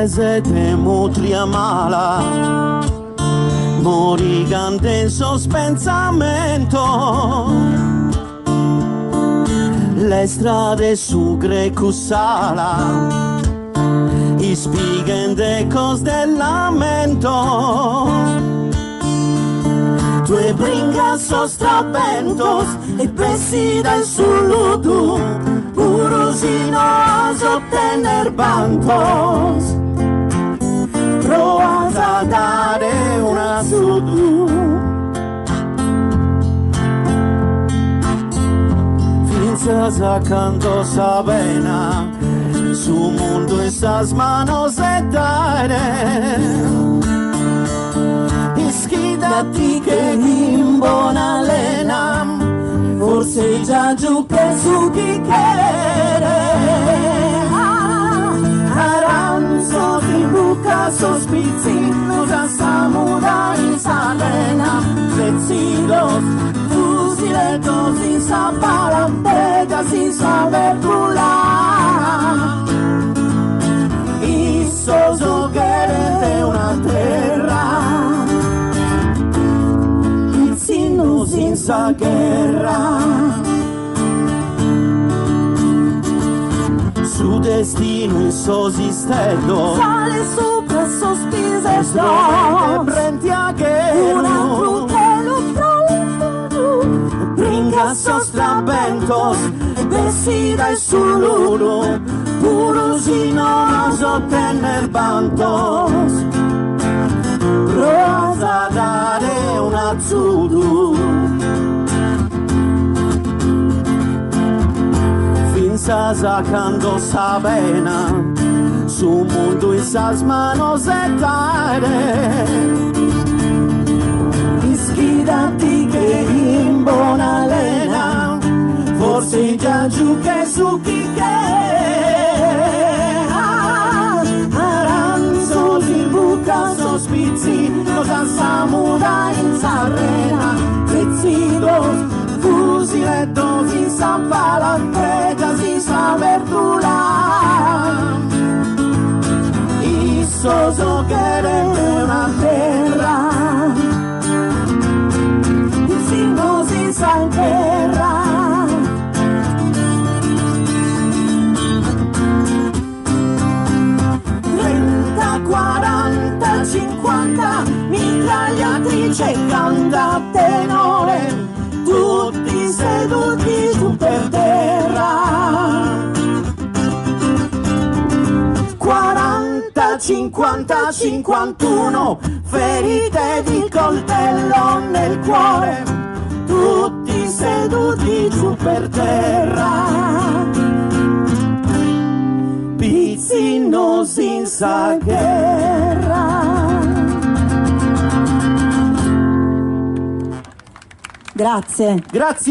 se te mutria mala, morigante in sospensamento, le strade su Grecussala, i spieghen cos del lamento, tue bringas sostraventos e pessi del suludu, purusinos ottener bantos, provas a dare una sudu. Finza sacando sa pena, su mundo esas manos e dare, ischidati che in buona lena, forse già giù che su chi chiede, aranzo di buca sospizzino da samurai in salena, pezzidos, fusiletos in sa palantegas in sa verdula, isso giocherete una terra, il sino senza guerra, su destino in sosistello, sale sopra sospise sto, prendi a che una frutelo brinca sostrabentos, vestida e suluro, purusinos ottener bantos, rosa dare una zudu. Finza sacando sa pena, su mundo esas manos e dare, ischidati che in buona lena, forse già giù che su chi che, aranzo di buca sospizzi, cosa samurai in sarrena, pezzidos, fusiletos in sa palantegas in sa verdula, isso giocherete una terra, il sino si sa in terra. 40, 50, mitragliatrice e canta tenore, tutti seduti giù per terra. 40, 50, 51, ferite di coltello nel cuore, tutti seduti giù per terra. Pizzino senza guerra. Grazie. Grazie.